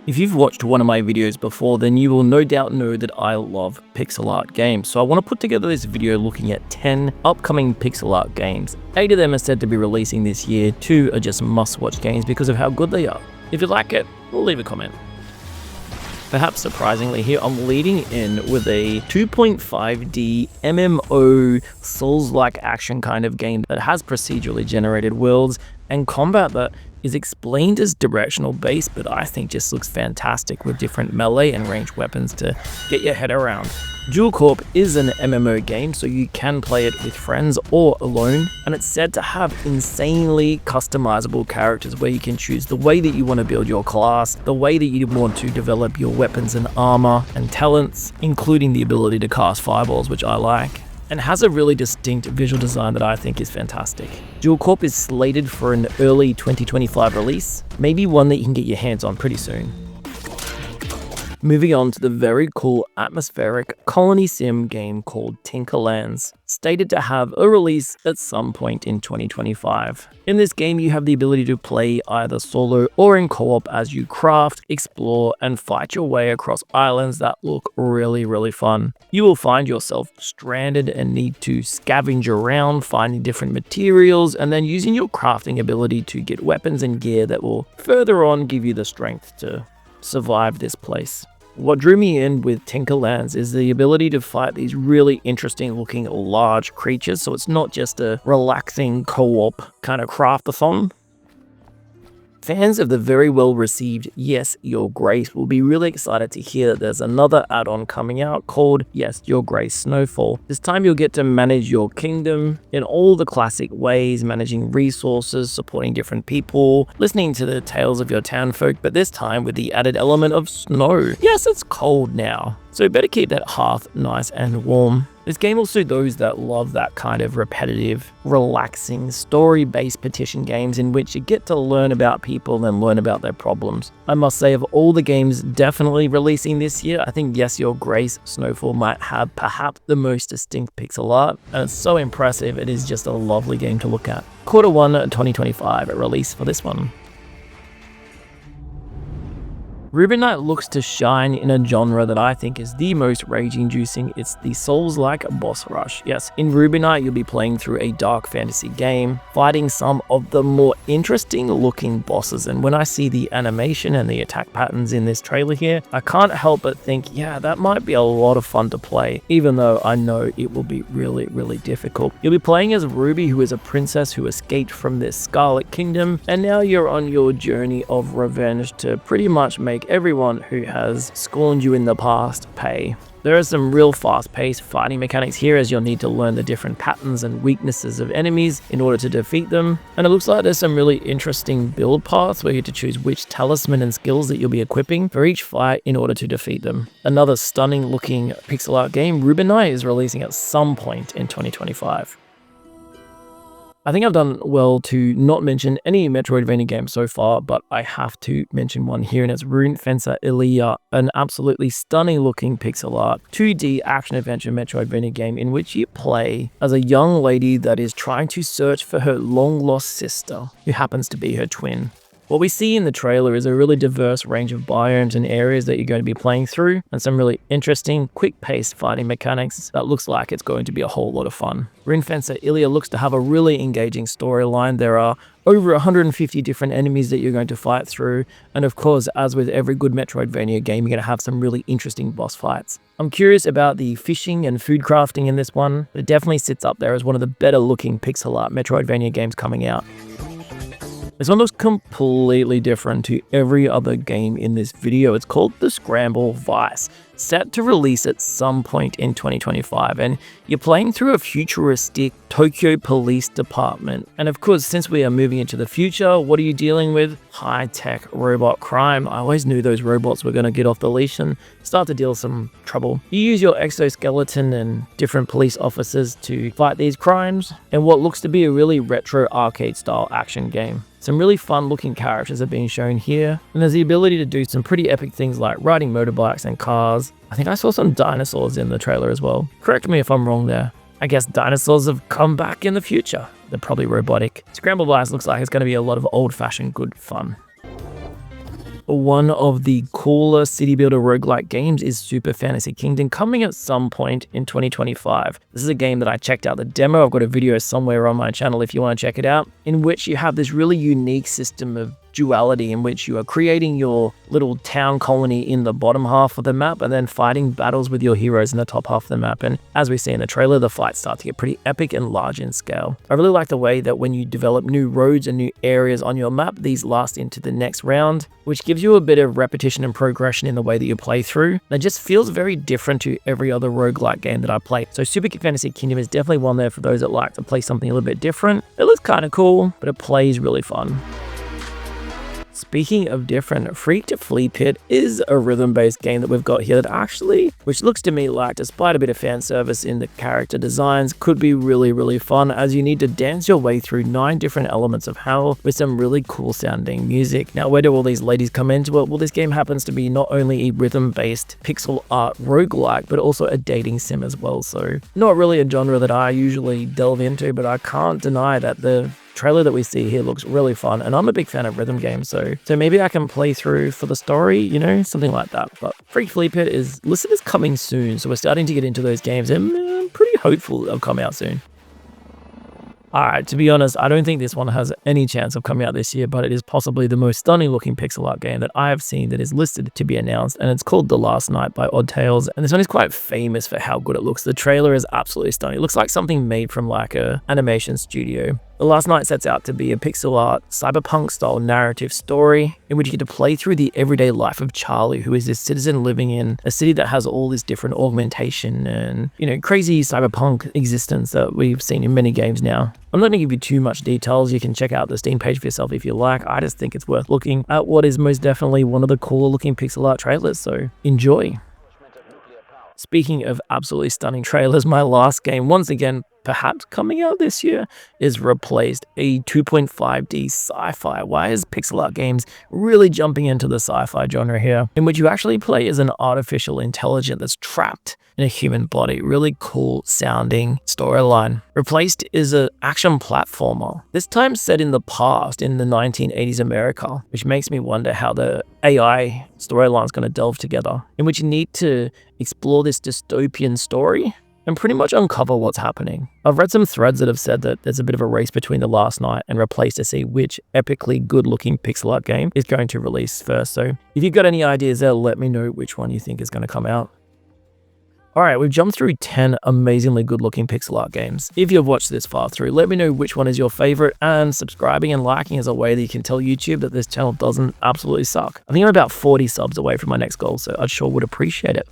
If you've watched one of my videos before, then you will no doubt know that I love pixel art games. So I want to put together this video looking at 10 upcoming pixel art games. 8 of them are said to be releasing this year, 2 are just must-watch games because of how good they are. If you like it, leave a comment. Perhaps surprisingly here, I'm leading in with a 2.5D MMO Souls-like action kind of game that has procedurally generated worlds and combat that is explained as directional based, but I think just looks fantastic with different melee and ranged weapons to get your head around. Duel Corp is an MMO game, so you can play it with friends or alone, and it's said to have insanely customizable characters where you can choose the way that you want to build your class, the way that you want to develop your weapons and armor and talents, including the ability to cast fireballs, which I like, and has a really distinct visual design that I think is fantastic. Duel Corp is slated for an early 2025 release, maybe one that you can get your hands on pretty soon. Moving on to the very cool atmospheric colony sim game called Tinkerlands, stated to have a release at some point in 2025. In this game, you have the ability to play either solo or in co-op as you craft, explore, and fight your way across islands that look really fun. You will find yourself stranded and need to scavenge around, finding different materials, and then using your crafting ability to get weapons and gear that will further on give you the strength to survive this place. What drew me in with Tinkerlands is the ability to fight these really interesting looking large creatures, so it's not just a relaxing co-op kind of craft-a-thon. Fans of the very well received Yes, Your Grace will be really excited to hear that there's another add-on coming out called Yes, Your Grace Snowfall. This time you'll get to manage your kingdom in all the classic ways, managing resources, supporting different people, listening to the tales of your townfolk, but this time with the added element of snow. Yes, it's cold now, so better keep that hearth nice and warm. This game will suit those that love that kind of repetitive, relaxing, story-based petition games in which you get to learn about people and learn about their problems. I must say, of all the games definitely releasing this year, I think Yes, Your Grace Snowfall might have perhaps the most distinct pixel art, and it's so impressive, it is just a lovely game to look at. Q1 2025 release for this one. Rubinite looks to shine in a genre that I think is the most rage-inducing. It's the Souls-like boss rush. Yes, in Rubinite you'll be playing through a dark fantasy game, fighting some of the more interesting looking bosses, and when I see the animation and the attack patterns in this trailer here, I can't help but think, yeah, that might be a lot of fun to play, even though I know it will be really difficult. You'll be playing as Ruby, who is a princess who escaped from this Scarlet Kingdom, and now you're on your journey of revenge to pretty much make everyone who has scorned you in the past pay. There are some real fast-paced fighting mechanics here, as you'll need to learn the different patterns and weaknesses of enemies in order to defeat them, and it looks like there's some really interesting build paths where you get to choose which talisman and skills that you'll be equipping for each fight in order to defeat them. Another stunning looking pixel art game, Rubinite, is releasing at some point in 2025. I think I've done well to not mention any metroidvania game so far, but I have to mention one here, and it's Rune Fencer Ilya, an absolutely stunning looking pixel art 2D action-adventure metroidvania game in which you play as a young lady that is trying to search for her long-lost sister, who happens to be her twin. What we see in the trailer is a really diverse range of biomes and areas that you're going to be playing through, and some really interesting, quick-paced fighting mechanics that looks like it's going to be a whole lot of fun. Rune Fencer Ilya looks to have a really engaging storyline. There are over 150 different enemies that you're going to fight through, and of course, as with every good Metroidvania game, you're going to have some really interesting boss fights. I'm curious about the fishing and food crafting in this one. It definitely sits up there as one of the better looking pixel art Metroidvania games coming out. This one looks completely different to every other game in this video. It's called The Scramble Vice, set to release at some point in 2025, and you're playing through a futuristic Tokyo police department. And of course, since we are moving into the future, what are you dealing with? High-tech robot crime. I always knew those robots were going to get off the leash and start to deal some trouble. You use your exoskeleton and different police officers to fight these crimes, and what looks to be a really retro arcade-style action game. Some really fun looking characters are being shown here, and there's the ability to do some pretty epic things like riding motorbikes and cars. I think I saw some dinosaurs in the trailer as well. Correct me if I'm wrong there. I guess dinosaurs have come back in the future. They're probably robotic. Scramble Vice looks like it's going to be a lot of old-fashioned good fun. One of the cooler city builder roguelike games is Super Fantasy Kingdom, coming at some point in 2025. This is a game that I checked out the demo. I've got a video somewhere on my channel if you want to check it out, in which you have this really unique system of duality in which you are creating your little town colony in the bottom half of the map and then fighting battles with your heroes in the top half of the map. And as we see in the trailer, the fights start to get pretty epic and large in scale. I really like the way that when you develop new roads and new areas on your map, these last into the next round, which gives you a bit of repetition and progression in the way that you play through. And it just feels very different to every other roguelike game that I play. So Super Fantasy Kingdom is definitely one there for those that like to play something a little bit different. It looks kind of cool, but it plays really fun. Speaking of different, Freak to Flea Pit is a rhythm-based game that we've got here that actually, which looks to me like, despite a bit of fan service in the character designs, could be really fun, as you need to dance your way through 9 different elements of hell with some really cool sounding music. Now, where do all these ladies come into it? Well, this game happens to be not only a rhythm-based pixel art roguelike, but also a dating sim as well. So not really a genre that I usually delve into, but I can't deny that the trailer that we see here looks really fun, and I'm a big fan of rhythm games, so maybe I can play through for the story, you know, something like that. But Freak Flea Pit is listed as coming soon, so we're starting to get into those games, and I'm pretty hopeful they'll come out soon. Alright, to be honest, I don't think this one has any chance of coming out this year, but it is possibly the most stunning looking pixel art game that I have seen that is listed to be announced, and it's called The Last Night by Odd Tales, and this one is quite famous for how good it looks. The trailer is absolutely stunning. It looks like something made from like a animation studio. The Last Night sets out to be a pixel art, cyberpunk style narrative story in which you get to play through the everyday life of Charlie, who is this citizen living in a city that has all this different augmentation and, you know, crazy cyberpunk existence that we've seen in many games now. I'm not going to give you too much details. You can check out the Steam page for yourself if you like. I just think it's worth looking at what is most definitely one of the cooler looking pixel art trailers, so enjoy. Speaking of absolutely stunning trailers, my last game, once again, perhaps coming out this year, is Replaced, a 2.5D sci-fi. Why is pixel art games really jumping into the sci-fi genre here, in which you actually play as an artificial intelligence that's trapped in a human body? Really cool sounding storyline. Replaced is an action platformer, this time set in the past, in the 1980s America, which makes me wonder how the AI storyline is going to delve together, in which you need to explore this dystopian story and pretty much uncover what's happening. I've read some threads that have said that there's a bit of a race between The Last Night and Replaced to see which epically good-looking pixel art game is going to release first. So if you've got any ideas there, let me know which one you think is going to come out. Alright, we've jumped through 10 amazingly good-looking pixel art games. If you've watched this far through, let me know which one is your favorite, and subscribing and liking is a way that you can tell YouTube that this channel doesn't absolutely suck. I think I'm about 40 subs away from my next goal, so I sure would appreciate it.